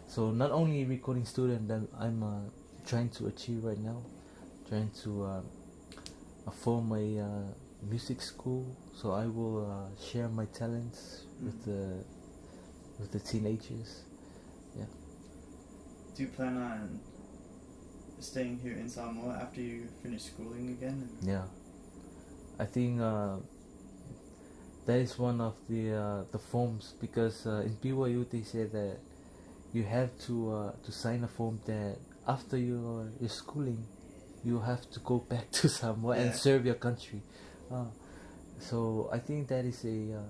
So not only recording student that I'm trying to achieve right now, trying to form a music school, so I will share my talents with the teenagers. Yeah. Do you plan on staying here in Samoa after you finish schooling again? Yeah, I think that is one of the forms, because in BYU they say that you have to sign a form that after your schooling you have to go back to Samoa and serve your country. So I think that is a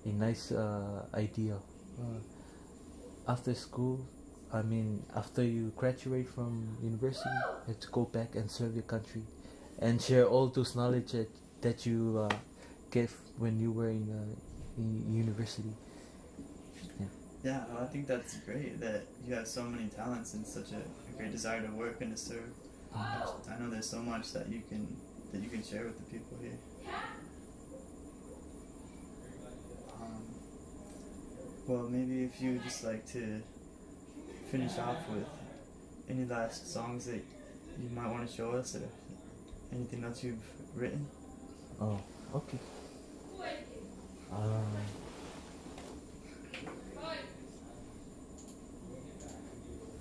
nice idea. After school, after you graduate from university, you have to go back and serve your country and share all those knowledge that you get when you were in university. Yeah, well, I think that's great that you have so many talents and such a great desire to work and to serve. I know there's so much that you can share with the people here. Well, maybe if you would just like to finish off with any last songs that you might want to show us, or anything else you've written. Oh, okay.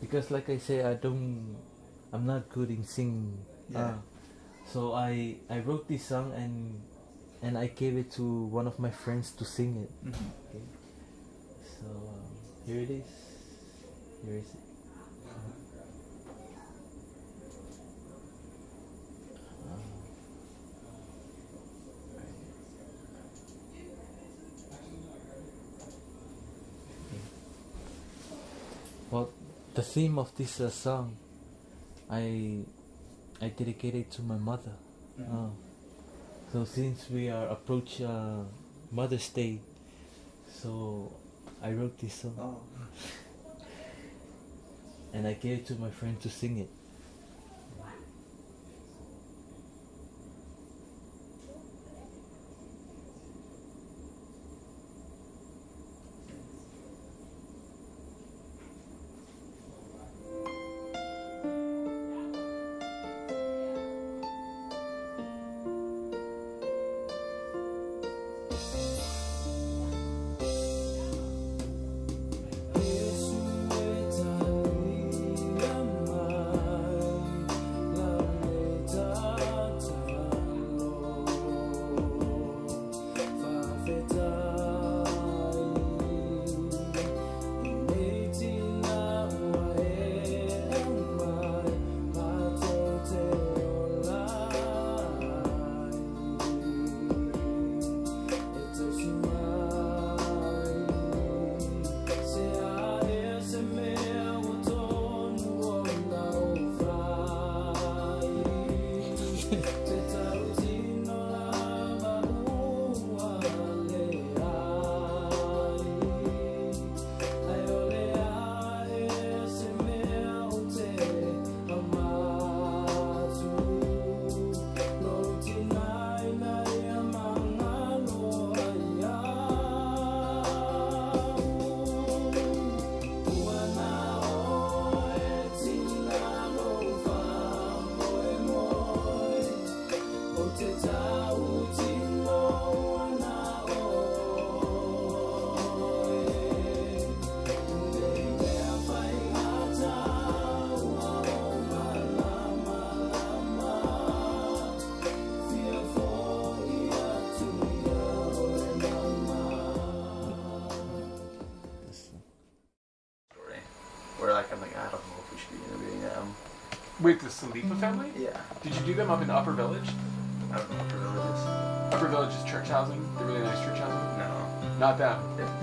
Because like I say, I'm not good in singing. So I wrote this song and I gave it to one of my friends to sing it. Okay. So here it is. Here is it. Well, the theme of this song, I dedicated to my mother. So since we are approach Mother's Day, so I wrote this song. And I gave it to my friend to sing it. Yesu wetaliyama Wait, the Salipa family? Yeah. Did you do them up in Upper Village? I don't know what the village is. Upper Village is church housing? The really nice church housing? No. Not them.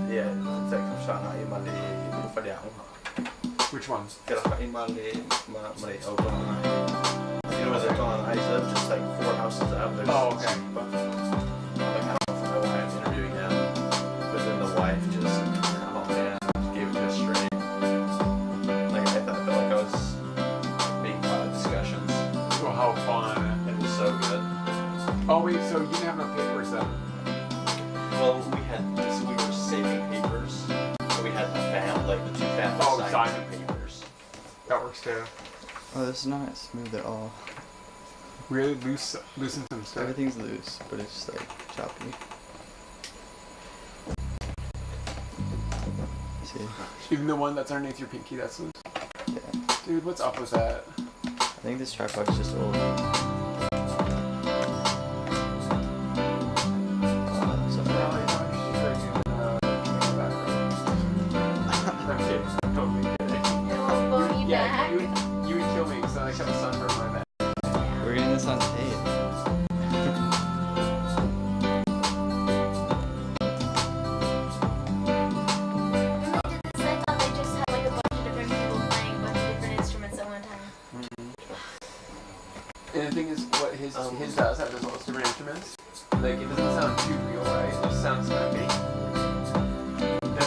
Yeah, it's like from i mali for the Which ones? mali open on you know what they're going on? I live just like 4 houses up. There's Oh, okay. But like I don't know if my wife interviewing him, but then the wife just gave it to us straight. Like I felt like I was being part of discussions. Oh, how fun. It was so good. Oh, wait, so you didn't have enough papers then? Well, we were saving papers. So we had the 2 families signing papers. That works too. Oh, this is not smooth at all. Really loosen some stuff. Everything's loose, but it's just like choppy. See? Even the one that's underneath your pinky, that's loose? Yeah. Dude, what's up with that? I think this tripod's just old. Yeah, you would kill me because I have a sunburn on my back. We're getting this on tape. And the thing is, what his does have those most different instruments. Like, it doesn't sound too real, right? It just sounds kind of fake.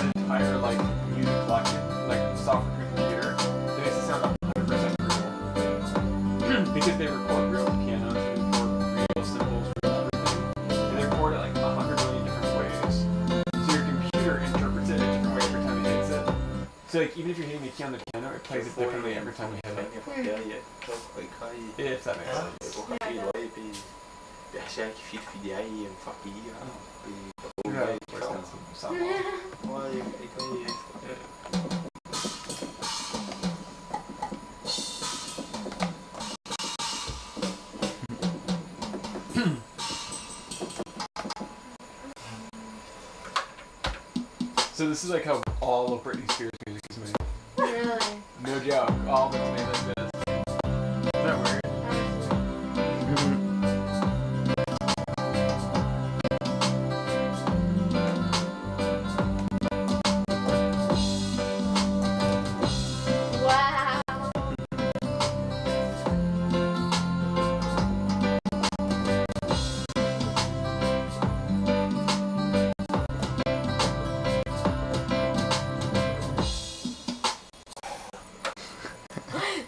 An entire, like, music collection, like, software for your computer, it makes it sound 100% real. Because they record real pianos, they record real cymbals, real everything. And they record it, like, 100 million different ways. So your computer interprets it a different way every time it hits it. So, like, even if you're hitting the key on the piano, it plays it differently every time you hit it. If that makes sense. So this is like how all of Britney Spears' music is made. Really? No joke. All of it's made like this. Isn't that weird? Wow.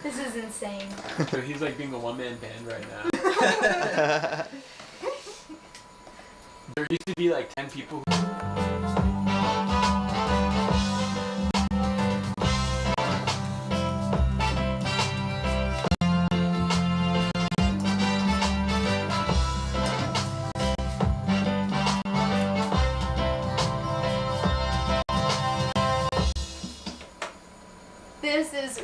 This is insane. So he's like being a one-man band right now. There used to be like 10 people. This is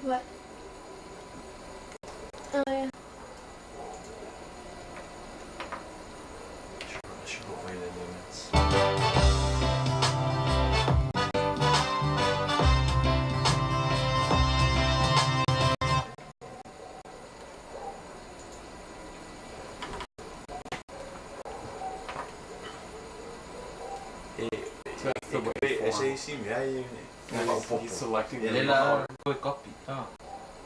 what? Oh yeah. That's the waveform. He's selecting the Lila, waveform. quick copy. Oh.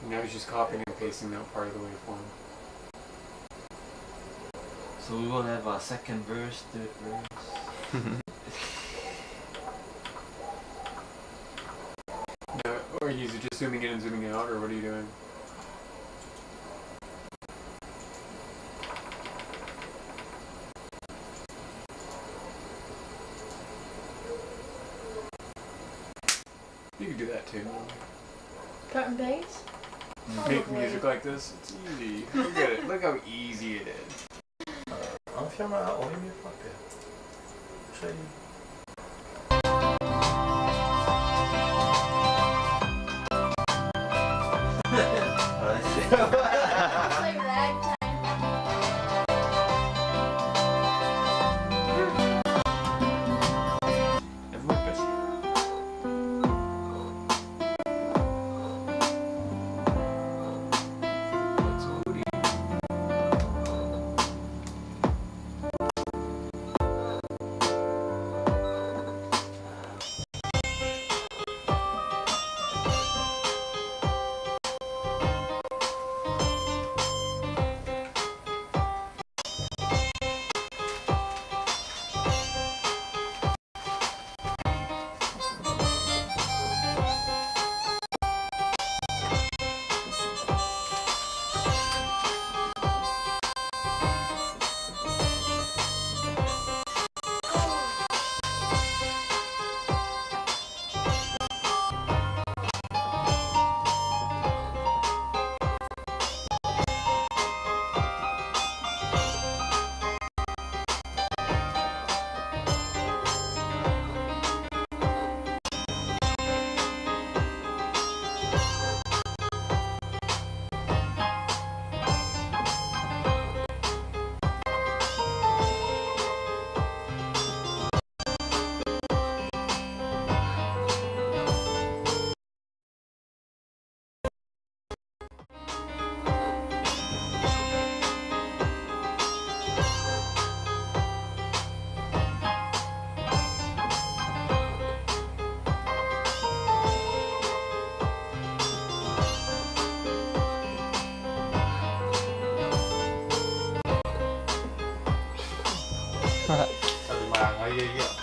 Now he's just copying and pasting that part of the waveform. So we will have a second verse, third verse. No, or is it just zooming in and zooming out, or what are you doing? You can do that too. Cut and paste? Make music like this, it's easy. Look at it. Look how easy it is. fiamma o i miei papà. Sei It's like ragtime. everyone busy. What's moody? Mà ngay vậy.